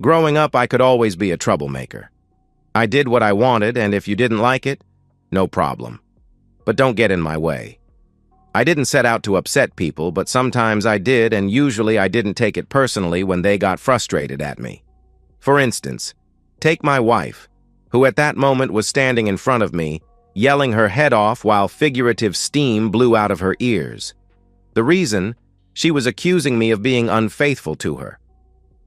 Growing up, I could always be a troublemaker. I did what I wanted, and if you didn't like it, no problem. But don't get in my way. I didn't set out to upset people, but sometimes I did, and usually I didn't take it personally when they got frustrated at me. For instance, take my wife, who at that moment was standing in front of me, yelling her head off while figurative steam blew out of her ears. The reason? She was accusing me of being unfaithful to her.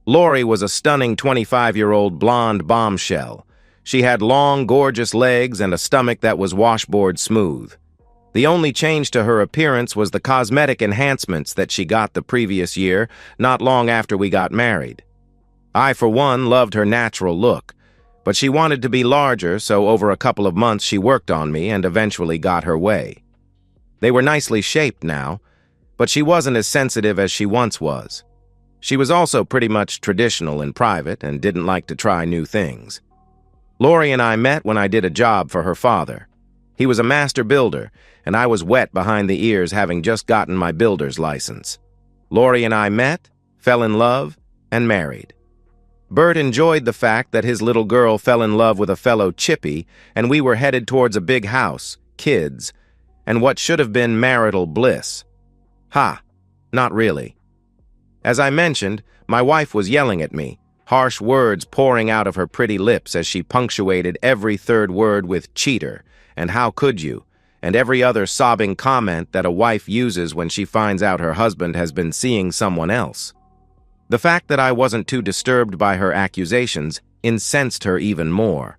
Lori was a stunning 25-year-old blonde bombshell. She had long, gorgeous legs and a stomach that was washboard smooth. The only change to her appearance was the cosmetic enhancements that she got the previous year, not long after we got married. I, for one, loved her natural look, but she wanted to be larger, so over a couple of months she worked on me and eventually got her way. They were nicely shaped now, but she wasn't as sensitive as she once was. She was also pretty much traditional in private and didn't like to try new things. Lori and I met when I did a job for her father. He was a master builder, and I was wet behind the ears having just gotten my builder's license. Lori and I met, fell in love, and married. Bert enjoyed the fact that his little girl fell in love with a fellow chippy, and we were headed towards a big house, kids, and what should have been marital bliss. Ha, not really. As I mentioned, my wife was yelling at me, harsh words pouring out of her pretty lips as she punctuated every third word with cheater, and how could you, and every other sobbing comment that a wife uses when she finds out her husband has been seeing someone else. The fact that I wasn't too disturbed by her accusations incensed her even more.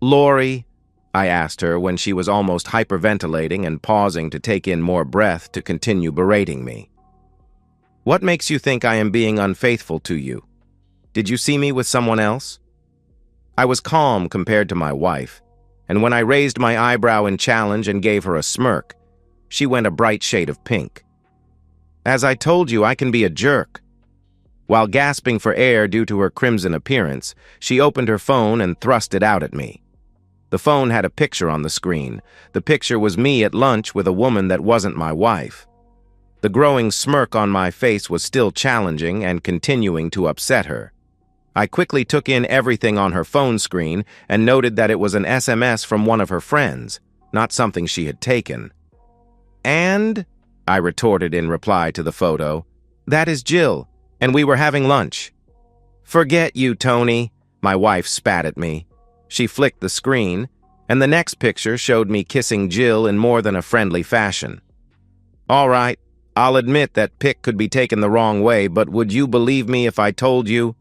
"Lori," I asked her when she was almost hyperventilating and pausing to take in more breath to continue berating me. "What makes you think I am being unfaithful to you? Did you see me with someone else?" I was calm compared to my wife, and when I raised my eyebrow in challenge and gave her a smirk, she went a bright shade of pink. "As I told you, I can be a jerk." While gasping for air due to her crimson appearance, she opened her phone and thrust it out at me. The phone had a picture on the screen. The picture was me at lunch with a woman that wasn't my wife. The growing smirk on my face was still challenging and continuing to upset her. I quickly took in everything on her phone screen and noted that it was an SMS from one of her friends, not something she had taken. "And?" I retorted in reply to the photo. "That is Jill, and we were having lunch." "Forget you, Tony," my wife spat at me. She flicked the screen, and the next picture showed me kissing Jill in more than a friendly fashion. "All right, I'll admit that pic could be taken the wrong way, but would you believe me if I told you?"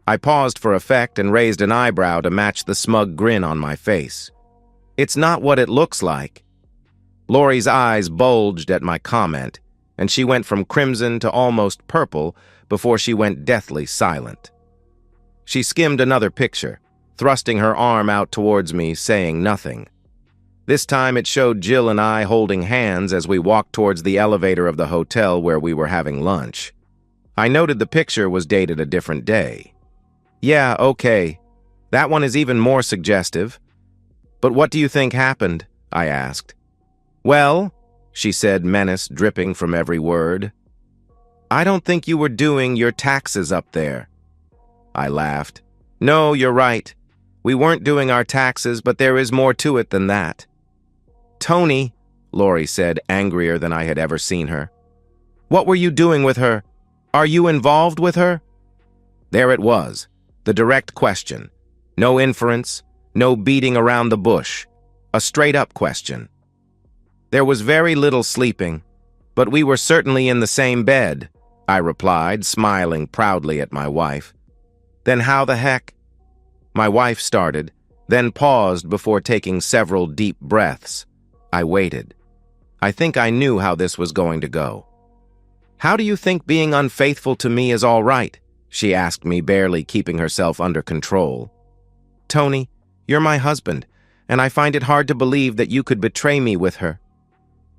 I paused for effect and raised an eyebrow to match the smug grin on my face. "It's not what it looks like." Lori's eyes bulged at my comment, and she went from crimson to almost purple before she went deathly silent. She skimmed another picture, thrusting her arm out towards me, saying nothing. This time it showed Jill and I holding hands as we walked towards the elevator of the hotel where we were having lunch. I noted the picture was dated a different day. "Yeah, okay. That one is even more suggestive. But what do you think happened?" I asked. "Well," she said, menace dripping from every word, "I don't think you were doing your taxes up there." I laughed. "No, you're right. We weren't doing our taxes, but there is more to it than that." "Tony," Lori said, angrier than I had ever seen her. "What were you doing with her? Are you involved with her?" There it was, the direct question. No inference, no beating around the bush. A straight-up question. "There was very little sleeping, but we were certainly in the same bed," I replied, smiling proudly at my wife. "Then how the heck?" My wife started, then paused before taking several deep breaths. I waited. I think I knew how this was going to go. "How do you think being unfaithful to me is all right?" she asked me, barely keeping herself under control. "Tony, you're my husband, and I find it hard to believe that you could betray me with her."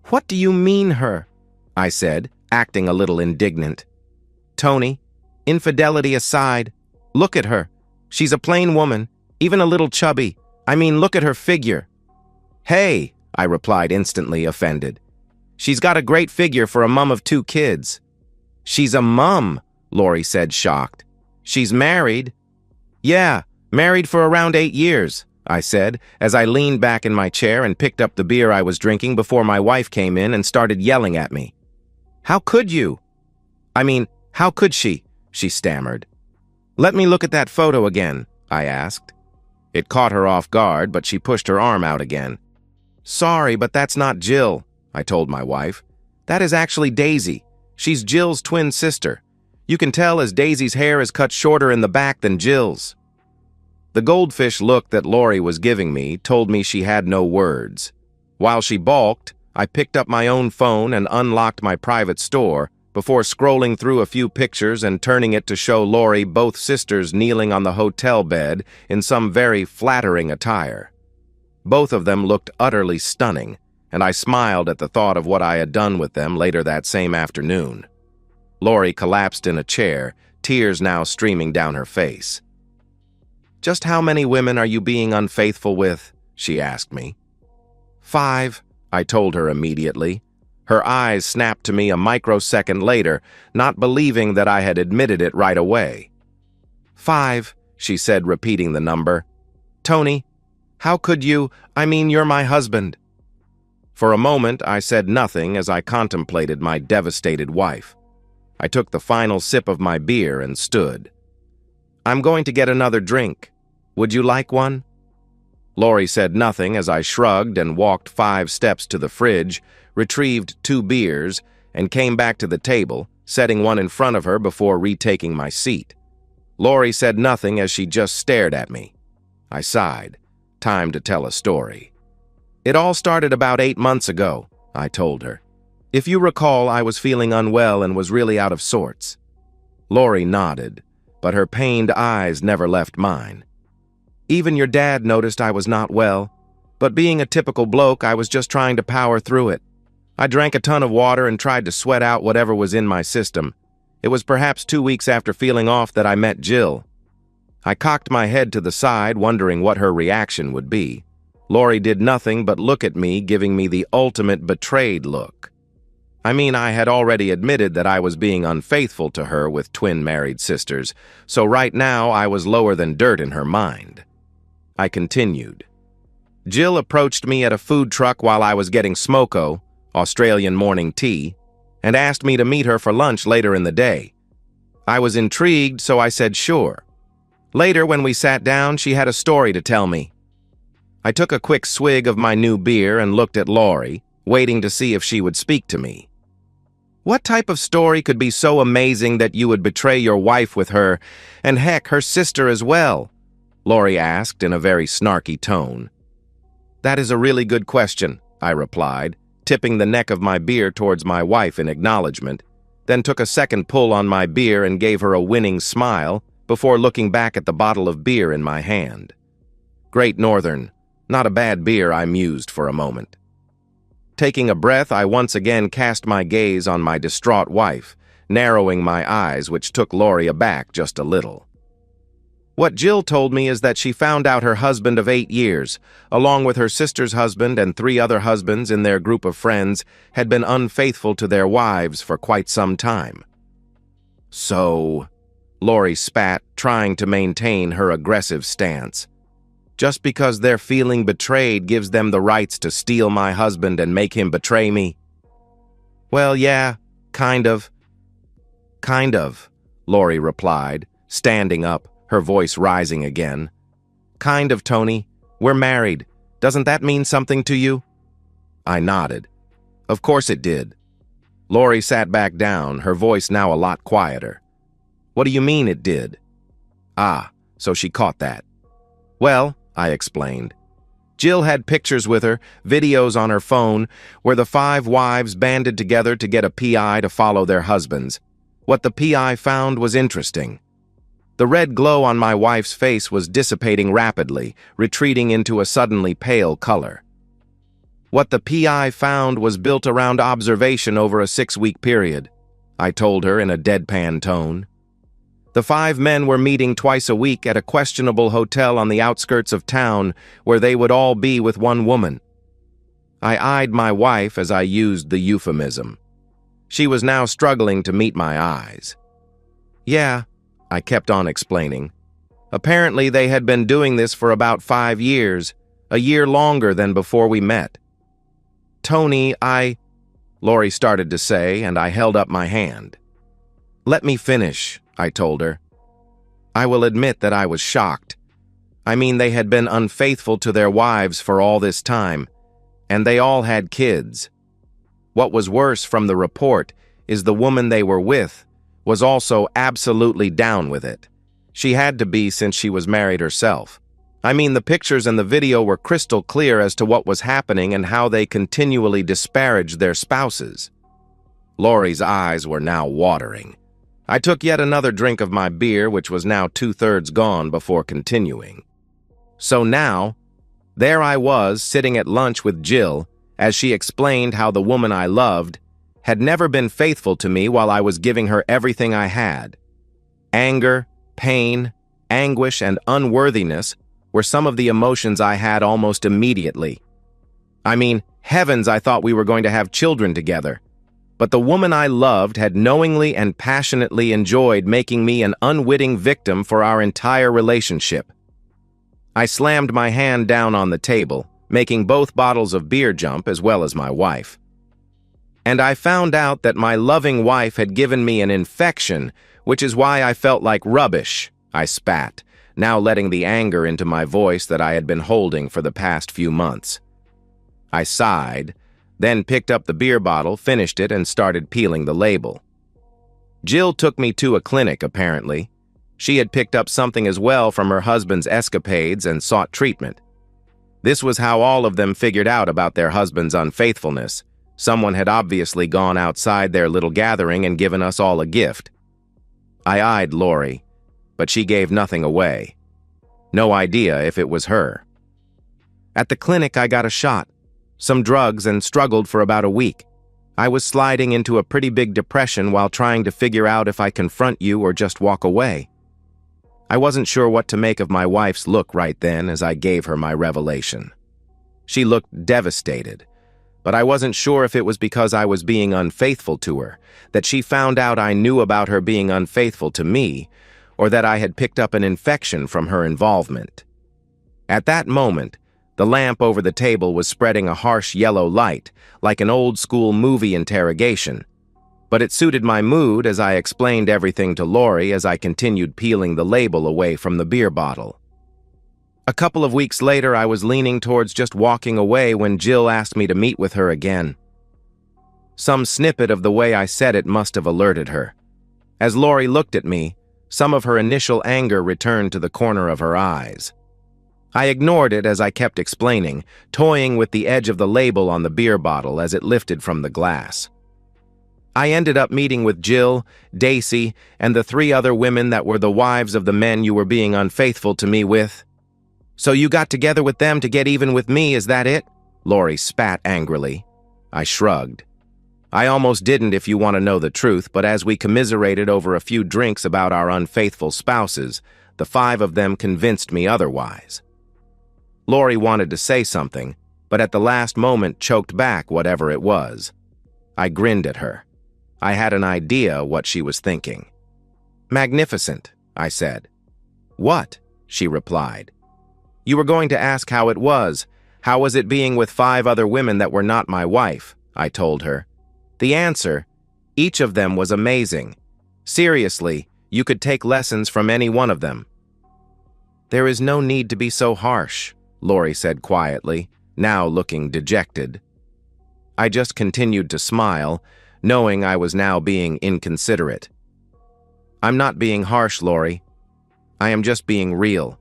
"What do you mean, her?" I said, acting a little indignant. "Tony, infidelity aside, look at her. She's a plain woman, even a little chubby. I mean, look at her figure." "Hey," I replied, instantly offended. "She's got a great figure for a mum of 2 kids." "She's a mum," Lori said, shocked. She's married? Yeah, married for around 8 years, I said, as I leaned back in my chair and picked up the beer I was drinking before my wife came in and started yelling at me. How could you? How could she? She stammered. Let me look at that photo again, I asked. It caught her off guard, but she pushed her arm out again. Sorry, but that's not Jill, I told my wife. That is actually Daisy. She's Jill's twin sister. You can tell as Daisy's hair is cut shorter in the back than Jill's. The goldfish look that Lori was giving me told me she had no words. While she balked, I picked up my own phone and unlocked my private store before scrolling through a few pictures and turning it to show Lori both sisters kneeling on the hotel bed in some very flattering attire. Both of them looked utterly stunning, and I smiled at the thought of what I had done with them later that same afternoon. Lori collapsed in a chair, tears now streaming down her face. Just how many women are you being unfaithful with? She asked me. 5, I told her immediately. Her eyes snapped to me a microsecond later, not believing that I had admitted it right away. 5, she said, repeating the number. Tony, how could you? You're my husband. For a moment, I said nothing as I contemplated my devastated wife. I took the final sip of my beer and stood. I'm going to get another drink. Would you like one? Lori said nothing as I shrugged and walked 5 steps to the fridge, retrieved 2 beers, and came back to the table, setting one in front of her before retaking my seat. Lori said nothing as she just stared at me. I sighed. Time to tell a story. It all started about 8 months ago, I told her. If you recall, I was feeling unwell and was really out of sorts. Lori nodded, but her pained eyes never left mine. Even your dad noticed I was not well, but being a typical bloke, I was just trying to power through it. I drank a ton of water and tried to sweat out whatever was in my system. It was perhaps 2 weeks after feeling off that I met Jill. I cocked my head to the side, wondering what her reaction would be. Lori did nothing but look at me, giving me the ultimate betrayed look. I had already admitted that I was being unfaithful to her with twin married sisters, so right now I was lower than dirt in her mind. I continued. Jill approached me at a food truck while I was getting smoko, Australian morning tea, and asked me to meet her for lunch later in the day. I was intrigued, so I said sure. Later, when we sat down, she had a story to tell me. I took a quick swig of my new beer and looked at Lori, waiting to see if she would speak to me. What type of story could be so amazing that you would betray your wife with her, and heck, her sister as well? Lori asked in a very snarky tone. That is a really good question, I replied, tipping the neck of my beer towards my wife in acknowledgement, then took a second pull on my beer and gave her a winning smile before looking back at the bottle of beer in my hand. Great Northern, not a bad beer, I mused for a moment. Taking a breath, I once again cast my gaze on my distraught wife, narrowing my eyes, which took Lori aback just a little. What Jill told me is that she found out her husband of 8 years, along with her sister's husband and 3 other husbands in their group of friends, had been unfaithful to their wives for quite some time. So, Lori spat, trying to maintain her aggressive stance. Just because they're feeling betrayed gives them the rights to steal my husband and make him betray me? Well, yeah, kind of. Kind of, Lori replied, standing up, her voice rising again. Kind of, Tony. We're married. Doesn't that mean something to you? I nodded. Of course it did. Lori sat back down, her voice now a lot quieter. What do you mean it did? Ah, so she caught that. Well, I explained. Jill had pictures with her, videos on her phone, where the 5 wives banded together to get a PI to follow their husbands. What the PI found was interesting. The red glow on my wife's face was dissipating rapidly, retreating into a suddenly pale color. What the PI found was built around observation over a 6-week period, I told her in a deadpan tone. The 5 men were meeting twice a week at a questionable hotel on the outskirts of town where they would all be with one woman. I eyed my wife as I used the euphemism. She was now struggling to meet my eyes. Yeah, I kept on explaining. Apparently, they had been doing this for about 5 years, a year longer than before we met. Tony, Lori started to say, and I held up my hand. Let me finish, I told her. I will admit that I was shocked. I mean, they had been unfaithful to their wives for all this time, and they all had kids. What was worse from the report is the woman they were with was also absolutely down with it. She had to be since she was married herself. I mean, the pictures and the video were crystal clear as to what was happening and how they continually disparaged their spouses. Lori's eyes were now watering. I took yet another drink of my beer, which was now 2/3 gone, before continuing. So now, there I was, sitting at lunch with Jill, as she explained how the woman I loved had never been faithful to me while I was giving her everything I had. Anger, pain, anguish, and unworthiness were some of the emotions I had almost immediately. I mean, heavens, I thought we were going to have children together. But the woman I loved had knowingly and passionately enjoyed making me an unwitting victim for our entire relationship. I slammed my hand down on the table, making both bottles of beer jump as well as my wife. And I found out that my loving wife had given me an infection, which is why I felt like rubbish, I spat, now letting the anger into my voice that I had been holding for the past few months. I sighed, then picked up the beer bottle, finished it, and started peeling the label. Jill took me to a clinic, apparently. She had picked up something as well from her husband's escapades and sought treatment. This was how all of them figured out about their husband's unfaithfulness. Someone had obviously gone outside their little gathering and given us all a gift. I eyed Lori, but she gave nothing away. No idea if it was her. At the clinic, I got a shot, some drugs, and struggled for about a week. I was sliding into a pretty big depression while trying to figure out if I confront you or just walk away. I wasn't sure what to make of my wife's look right then as I gave her my revelation. She looked devastated, but I wasn't sure if it was because I was being unfaithful to her, that she found out I knew about her being unfaithful to me, or that I had picked up an infection from her involvement. At that moment, the lamp over the table was spreading a harsh yellow light, like an old-school movie interrogation. But it suited my mood as I explained everything to Lori as I continued peeling the label away from the beer bottle. A couple of weeks later, I was leaning towards just walking away when Jill asked me to meet with her again. Some snippet of the way I said it must have alerted her. As Lori looked at me, some of her initial anger returned to the corner of her eyes. I ignored it as I kept explaining, toying with the edge of the label on the beer bottle as it lifted from the glass. I ended up meeting with Jill, Daisy, and the 3 other women that were the wives of the men you were being unfaithful to me with. So you got together with them to get even with me, is that it? Lori spat angrily. I shrugged. I almost didn't if you want to know the truth, but as we commiserated over a few drinks about our unfaithful spouses, the 5 of them convinced me otherwise. Lori wanted to say something, but at the last moment choked back whatever it was. I grinned at her. I had an idea what she was thinking. Magnificent, I said. What? She replied. You were going to ask how it was. How was it being with 5 other women that were not my wife? I told her. The answer, each of them was amazing. Seriously, you could take lessons from any one of them. There is no need to be so harsh, Lori said quietly, now looking dejected. I just continued to smile, knowing I was now being inconsiderate. I'm not being harsh, Lori. I am just being real.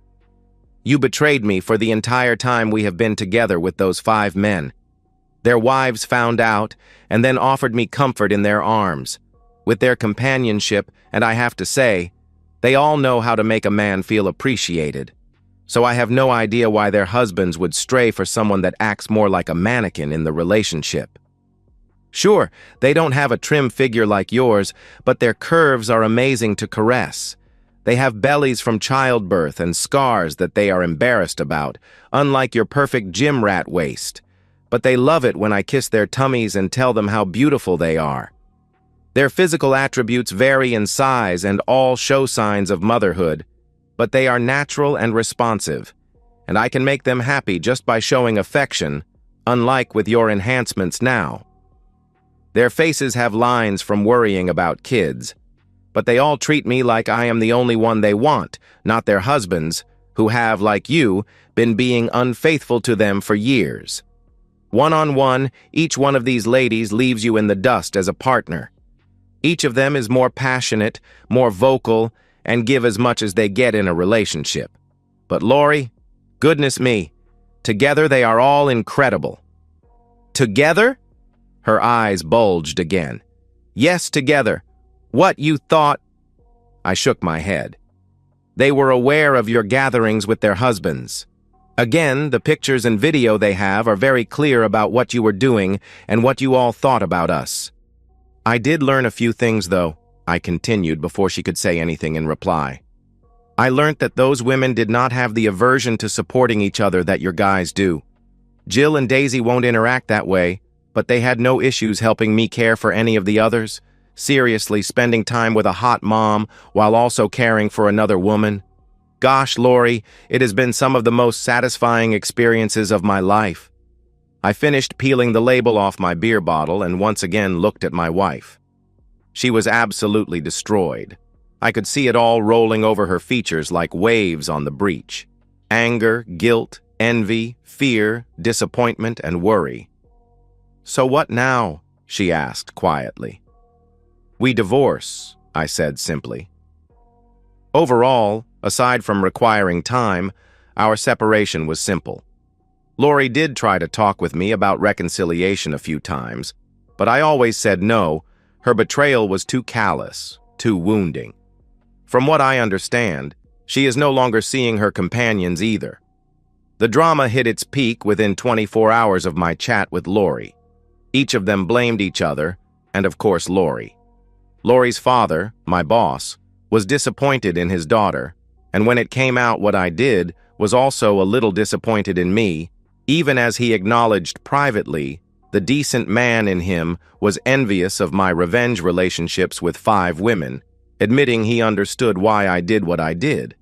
You betrayed me for the entire time we have been together with those 5 men. Their wives found out and then offered me comfort in their arms, with their companionship, and I have to say, they all know how to make a man feel appreciated. So I have no idea why their husbands would stray for someone that acts more like a mannequin in the relationship. Sure, they don't have a trim figure like yours, but their curves are amazing to caress. They have bellies from childbirth and scars that they are embarrassed about, unlike your perfect gym rat waist. But they love it when I kiss their tummies and tell them how beautiful they are. Their physical attributes vary in size and all show signs of motherhood, but they are natural and responsive, and I can make them happy just by showing affection, unlike with your enhancements now. Their faces have lines from worrying about kids, but they all treat me like I am the only one they want, not their husbands, who have, like you, been being unfaithful to them for years. One-on-one, each one of these ladies leaves you in the dust as a partner. Each of them is more passionate, more vocal, and give as much as they get in a relationship. But Lori, goodness me, together they are all incredible. Together? Her eyes bulged again. Yes, together. What you thought? I shook my head. They were aware of your gatherings with their husbands. Again, the pictures and video they have are very clear about what you were doing and what you all thought about us. I did learn a few things, though, I continued before she could say anything in reply. I learned that those women did not have the aversion to supporting each other that your guys do. Jill and Daisy won't interact that way, but they had no issues helping me care for any of the others. Seriously, spending time with a hot mom while also caring for another woman. Gosh, Lori, it has been some of the most satisfying experiences of my life. I finished peeling the label off my beer bottle and once again looked at my wife. She was absolutely destroyed. I could see it all rolling over her features like waves on the beach. Anger, guilt, envy, fear, disappointment, and worry. So what now? She asked quietly. We divorce, I said simply. Overall, aside from requiring time, our separation was simple. Lori did try to talk with me about reconciliation a few times, but I always said no. Her betrayal was too callous, too wounding. From what I understand, she is no longer seeing her companions either. The drama hit its peak within 24 hours of my chat with Lori. Each of them blamed each other, and of course Lori. Lori's father, my boss, was disappointed in his daughter, and when it came out what I did, was also a little disappointed in me, even as he acknowledged privately the decent man in him was envious of my revenge relationships with 5 women, admitting he understood why I did what I did,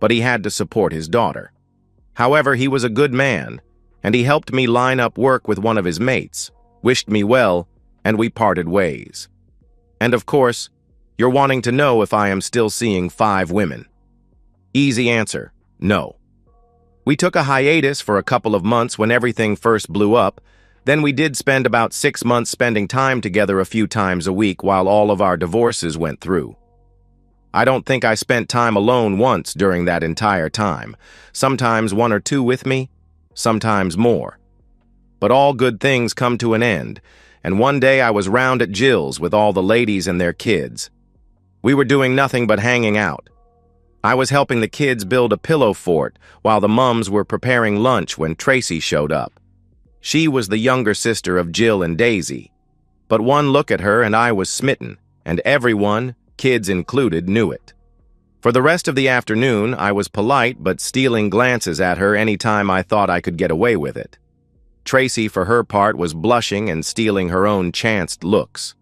but he had to support his daughter. However, he was a good man, and he helped me line up work with one of his mates, wished me well, and we parted ways. And of course, you're wanting to know if I am still seeing 5 women. Easy answer, no. We took a hiatus for a couple of months when everything first blew up, then we did spend about 6 months spending time together a few times a week while all of our divorces went through. I don't think I spent time alone once during that entire time, sometimes 1 or 2 with me, sometimes more. But all good things come to an end, and one day I was round at Jill's with all the ladies and their kids. We were doing nothing but hanging out. I was helping the kids build a pillow fort while the mums were preparing lunch when Tracy showed up. She was the younger sister of Jill and Daisy. But one look at her and I was smitten, and everyone, kids included, knew it. For the rest of the afternoon, I was polite but stealing glances at her any time I thought I could get away with it. Tracy, for her part, was blushing and stealing her own chanced looks.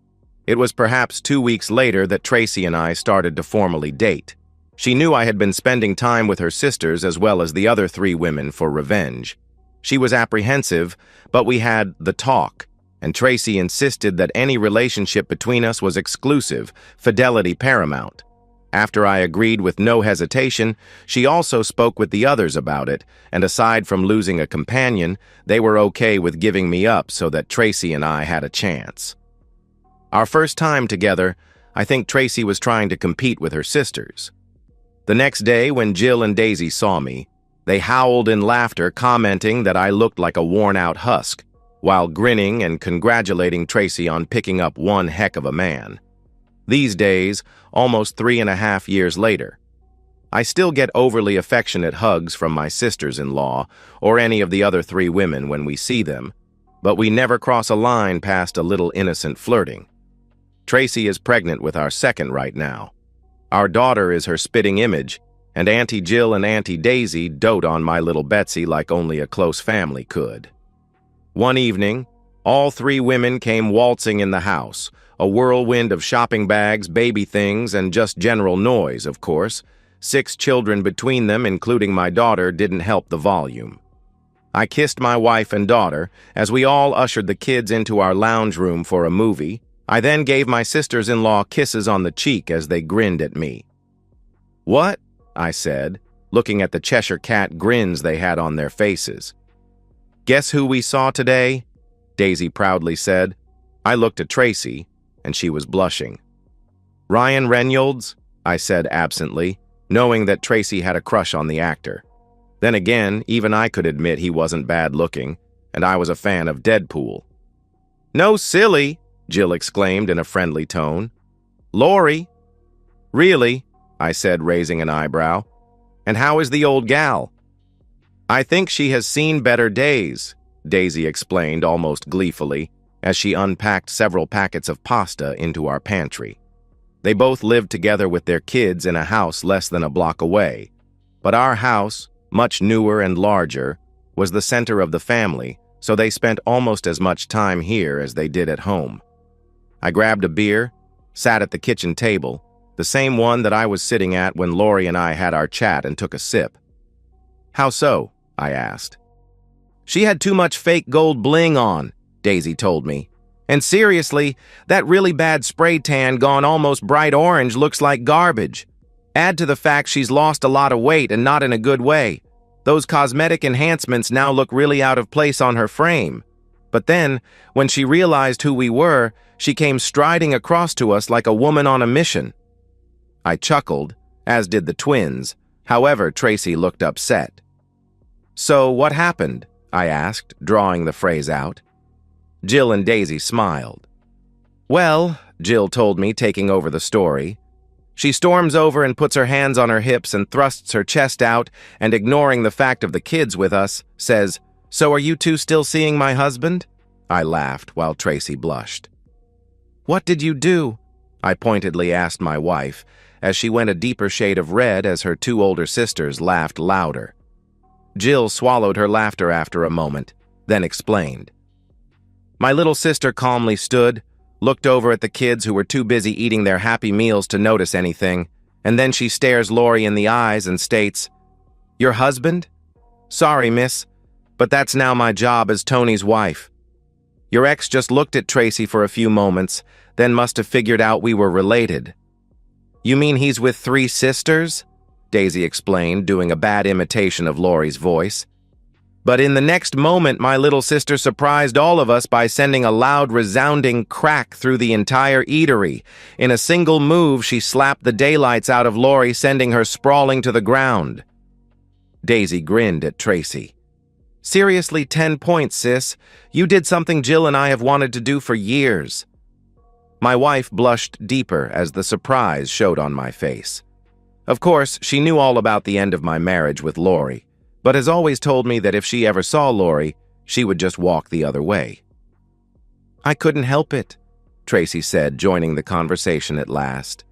It was perhaps 2 weeks later that Tracy and I started to formally date. She knew I had been spending time with her sisters as well as the other 3 women for revenge. She was apprehensive, but we had the talk, and Tracy insisted that any relationship between us was exclusive, fidelity paramount. After I agreed with no hesitation, she also spoke with the others about it, and aside from losing a companion, they were okay with giving me up so that Tracy and I had a chance. Our first time together, I think Tracy was trying to compete with her sisters. The next day, when Jill and Daisy saw me, they howled in laughter, commenting that I looked like a worn-out husk, while grinning and congratulating Tracy on picking up one heck of a man. These days, almost 3.5 years later, I still get overly affectionate hugs from my sisters-in-law or any of the other 3 women when we see them, but we never cross a line past a little innocent flirting. Tracy is pregnant with our second right now. Our daughter is her spitting image, and Auntie Jill and Auntie Daisy dote on my little Betsy like only a close family could. One evening, All three women came waltzing in the house, a whirlwind of shopping bags, baby things, and just general noise, of course. 6 children between them, including my daughter, didn't help the volume. I kissed my wife and daughter as we all ushered the kids into our lounge room for a movie. I then gave my sisters-in-law kisses on the cheek as they grinned at me. "What?" I said, looking at the Cheshire Cat grins they had on their faces. "Guess who we saw today?" Daisy proudly said. I looked at Tracy, and she was blushing. "Ryan Reynolds," I said absently, knowing that Tracy had a crush on the actor. Then again, even I could admit he wasn't bad-looking, and I was a fan of Deadpool. "No, silly," Jill exclaimed in a friendly tone. "Laurie." "Really?" I said, raising an eyebrow. "And how is the old gal?" "I think she has seen better days," Daisy explained almost gleefully, as she unpacked several packets of pasta into our pantry. They both lived together with their kids in a house less than a block away, but our house, much newer and larger, was the center of the family, so they spent almost as much time here as they did at home. I grabbed a beer, sat at the kitchen table, the same one that I was sitting at when Laurie and I had our chat, and took a sip. "How so?" I asked. "She had too much fake gold bling on," Daisy told me. "And seriously, that really bad spray tan gone almost bright orange looks like garbage. Add to the fact she's lost a lot of weight and not in a good way. Those cosmetic enhancements now look really out of place on her frame. But then, when she realized who we were, she came striding across to us like a woman on a mission." I chuckled, as did the twins. However, Tracy looked upset. "So what happened?" I asked, drawing the phrase out. Jill and Daisy smiled. "Well," Jill told me, taking over the story, "she storms over and puts her hands on her hips and thrusts her chest out, and ignoring the fact of the kids with us, says, 'So are you two still seeing my husband?'" I laughed while Tracy blushed. "What did you do?" I pointedly asked my wife, as she went a deeper shade of red as her 2 older sisters laughed louder. Jill swallowed her laughter after a moment, then explained. "My little sister calmly stood, looked over at the kids who were too busy eating their happy meals to notice anything, and then she stares Laurie in the eyes and states, 'Your husband? Sorry, miss, but that's now my job as Tony's wife.' Your ex just looked at Tracy for a few moments, then must have figured out we were related." "You mean he's with 3 sisters?" Daisy explained, doing a bad imitation of Laurie's voice. But in the next moment, my little sister surprised all of us by sending a loud, resounding crack through the entire eatery. In a single move, she slapped the daylights out of Laurie, sending her sprawling to the ground. Daisy grinned at Tracy. "Seriously, 10 points, sis. You did something Jill and I have wanted to do for years." My wife blushed deeper as the surprise showed on my face. Of course, she knew all about the end of my marriage with Laurie, but has always told me that if she ever saw Laurie, she would just walk the other way. "I couldn't help it," Tracy said, joining the conversation at last.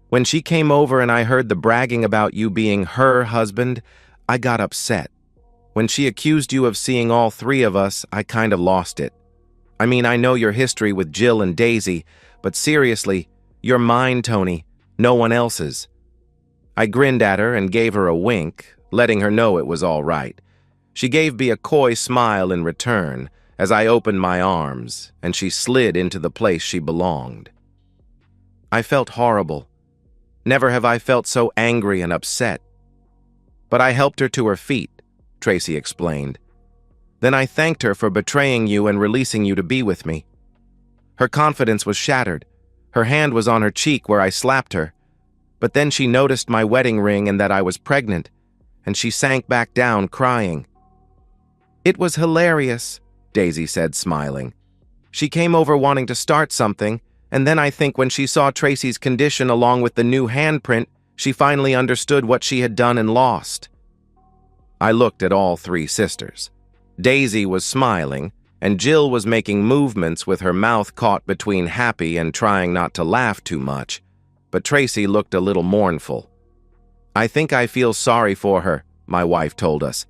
"When she came over and I heard the bragging about you being her husband, I got upset. When she accused you of seeing all 3 of us, I kind of lost it. I mean, I know your history with Jill and Daisy, but seriously, you're mine, Tony, no one else's." I grinned at her and gave her a wink, letting her know it was all right. She gave me a coy smile in return as I opened my arms, and she slid into the place she belonged. I felt horrible. Never have I felt so angry and upset. But I helped her to her feet, Tracy explained. Then I thanked her for betraying you and releasing you to be with me. Her confidence was shattered. Her hand was on her cheek where I slapped her. But then she noticed my wedding ring and that I was pregnant, and she sank back down, crying. "It was hilarious," Daisy said, smiling. "She came over wanting to start something, and then I think when she saw Tracy's condition along with the new handprint, she finally understood what she had done and lost." I looked at all 3 sisters. Daisy was smiling, and Jill was making movements with her mouth caught between happy and trying not to laugh too much. But Tracy looked a little mournful. "I think I feel sorry for her," my wife told us.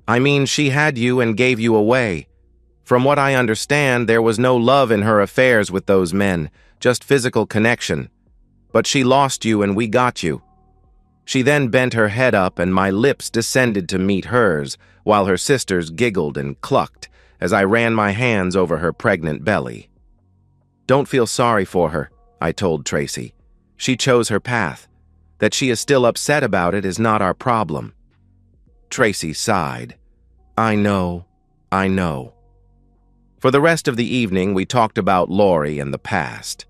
"I mean, she had you and gave you away. From what I understand, there was no love in her affairs with those men, just physical connection. But she lost you and we got you. She then bent her head up and my lips descended to meet hers, while her sisters giggled and clucked as I ran my hands over her pregnant belly. Don't feel sorry for her, I told Tracy. She chose her path. That she is still upset about it is not our problem. Tracy sighed. I know. For the rest of the evening, we talked about Lori and the past.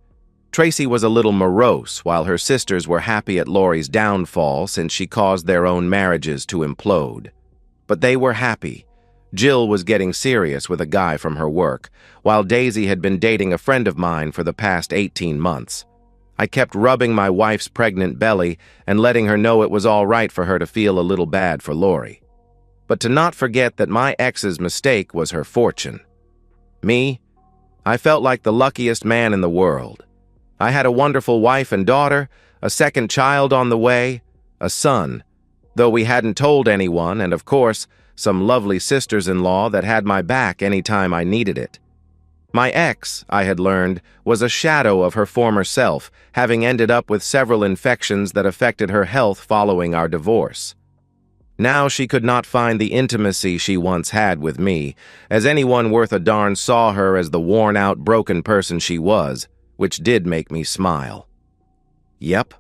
Tracy was a little morose, while her sisters were happy at Lori's downfall since she caused their own marriages to implode. But they were happy. Jill was getting serious with a guy from her work, while Daisy had been dating a friend of mine for the past 18 months. I kept rubbing my wife's pregnant belly and letting her know it was all right for her to feel a little bad for Lori. But to not forget that my ex's mistake was her fortune. Me? I felt like the luckiest man in the world. I had a wonderful wife and daughter, a second child on the way, a son, though we hadn't told anyone, and of course, some lovely sisters-in-law that had my back anytime I needed it. My ex, I had learned, was a shadow of her former self, having ended up with several infections that affected her health following our divorce. Now she could not find the intimacy she once had with me, as anyone worth a darn saw her as the worn-out, broken person she was, which did make me smile. Yep,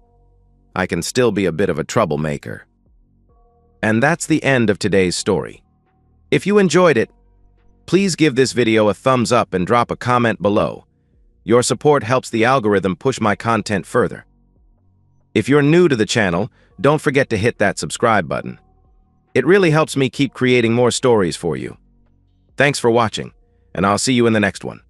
I can still be a bit of a troublemaker. And that's the end of today's story. If you enjoyed it, please give this video a thumbs up and drop a comment below. Your support helps the algorithm push my content further. If you're new to the channel, don't forget to hit that subscribe button. It really helps me keep creating more stories for you. Thanks for watching, and I'll see you in the next one.